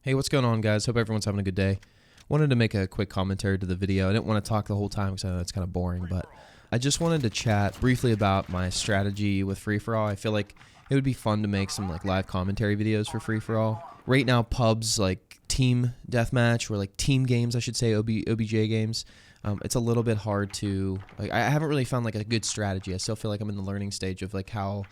Hey, what's going on, guys? Hope everyone's having a good day. Wanted to make a quick commentary to the video. I didn't want to talk the whole time because I know it's kind of boring, but I just wanted to chat briefly about my strategy with free-for-all. I feel like it would be fun to make some live commentary videos for free-for-all. Right now, pubs like team deathmatch, or like team games, I should say, OBJ games, it's a little bit hard to, I haven't really found a good strategy. I still feel like I'm in the learning stage of how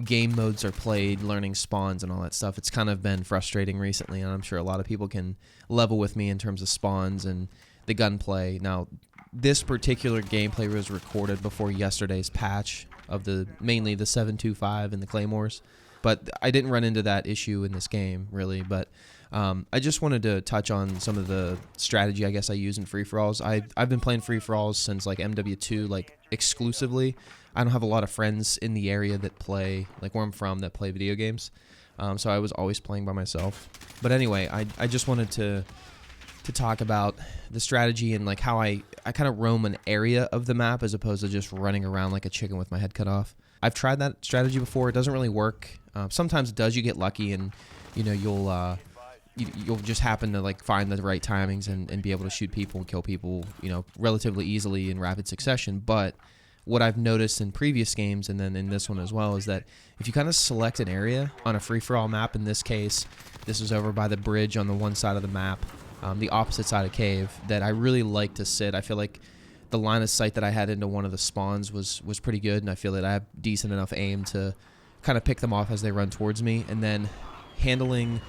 game modes are played, learning spawns and all that stuff. It's kind of been frustrating recently, and I'm sure a lot of people can level with me in terms of spawns and the gunplay. Now, this particular gameplay was recorded before yesterday's patch of mainly the 7.2.5 and the Claymores, but I didn't run into that issue in this game, really. But I just wanted to touch on some of the strategy I guess I use in free-for-alls. I've been playing free-for-alls since MW2 exclusively. I don't have a lot of friends in the area that play, where I'm from, that play video games. So I was always playing by myself. But anyway, I just wanted to talk about the strategy and how I kind of roam an area of the map as opposed to just running around like a chicken with my head cut off. I've tried that strategy before. It doesn't really work. Sometimes it does. You get lucky and you'll just happen to find the right timings and be able to shoot people and kill people relatively easily in rapid succession. But what I've noticed in previous games, and then in this one as well, is that if you kind of select an area on a free-for-all map, in this case, this was over by the bridge on the one side of the map, the opposite side of cave, that I really like to sit. I feel like the line of sight that I had into one of the spawns was pretty good, and I feel that I have decent enough aim to kind of pick them off as they run towards me, and then handling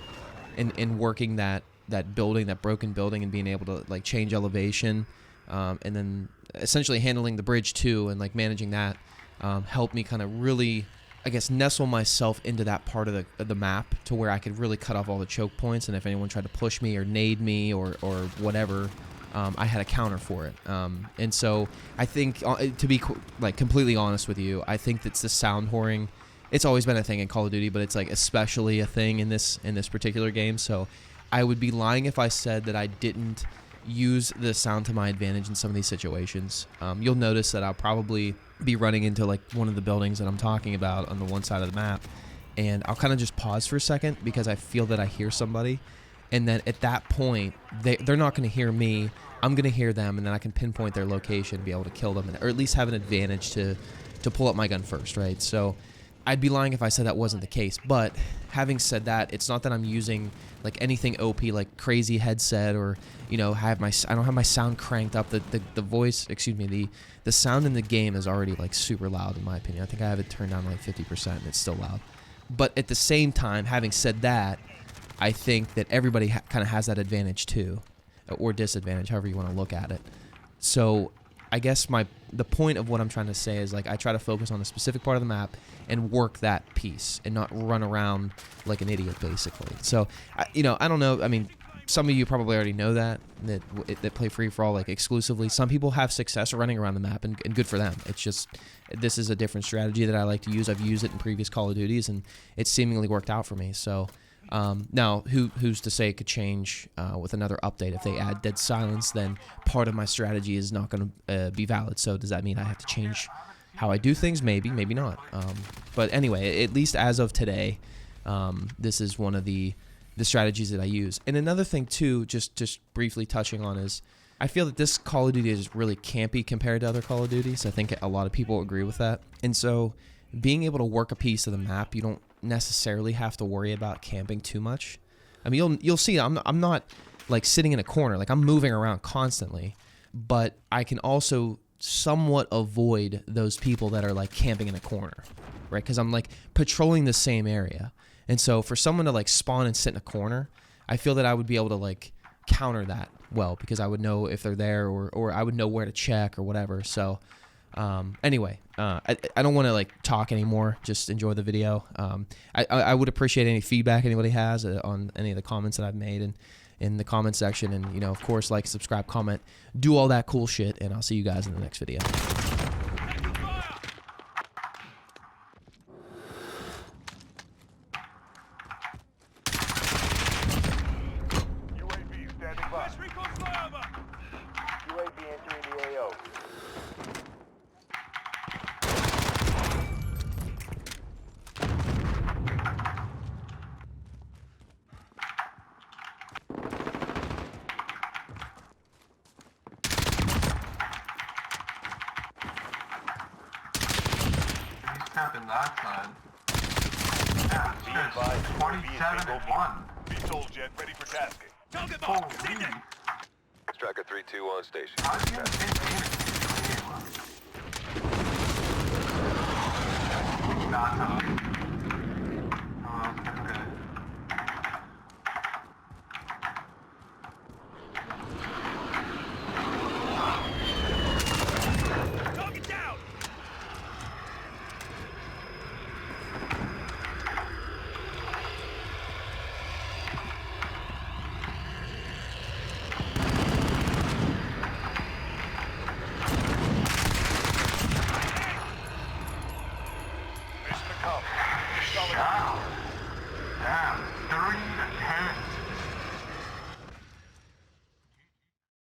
and working that building, that broken building, and being able to change elevation, and then essentially handling the bridge too, and managing that helped me kind of really, I guess, nestle myself into that part of the map to where I could really cut off all the choke points, and if anyone tried to push me or nade me or whatever, I had a counter for it. And so I think, to be completely honest with you, I think that's the sound whoring. It's always been a thing in Call of Duty, but it's especially a thing in this particular game. So I would be lying if I said that I didn't use the sound to my advantage in some of these situations. You'll notice that I'll probably be running into one of the buildings that I'm talking about on the one side of the map, and I'll kind of just pause for a second because I feel that I hear somebody, and then at that point they're not going to hear me. I'm going to hear them, and then I can pinpoint their location, be able to kill them, or at least have an advantage to pull up my gun first, right? So I'd be lying if I said that wasn't the case. But having said that, it's not that I'm using anything OP, crazy headset, or I don't have my sound cranked up. The voice, excuse me, the sound in the game is already super loud in my opinion. I think I have it turned down 50%, and it's still loud. But at the same time, having said that, I think that everybody kind of has that advantage too, or disadvantage, however you want to look at it. So I guess the point of what I'm trying to say is I try to focus on a specific part of the map and work that piece and not run around like an idiot, basically. So I don't know. I mean, some of you probably already know that play free-for-all exclusively. Some people have success running around the map, and good for them. It's just, this is a different strategy that I like to use. I've used it in previous Call of Duties, and it's seemingly worked out for me. So now, who's to say it could change with another update? If they add dead silence, then part of my strategy is not going to be valid. So does that mean I have to change how I do things? Maybe, maybe not. But anyway, at least as of today, this is one of the strategies that I use. And another thing too, just briefly touching on, is I feel that this Call of Duty is really campy compared to other Call of Duties. I think a lot of people agree with that. And so being able to work a piece of the map, you don't necessarily have to worry about camping too much. I mean, you'll see I'm not sitting in a corner. I'm moving around constantly, but I can also somewhat avoid those people that are camping in a corner, right? Because I'm patrolling the same area. And so for someone to spawn and sit in a corner, I feel that I would be able to counter that well, because I would know if they're there, or I would know where to check or whatever. So anyway, I don't want to talk anymore. Just enjoy the video. I would appreciate any feedback anybody has on any of the comments that I've made and in the comment section. And of course, subscribe, comment, do all that cool shit. And I'll see you guys in the next video. UAV standing by. UAV entering the AO. sniping that side. Yeah, Be shit. advised, 27 and 1. VTOL jet ready for tasking. Target Holy. mark. See that? Striker 3-2 on station. How'd you get the same game? Not tough.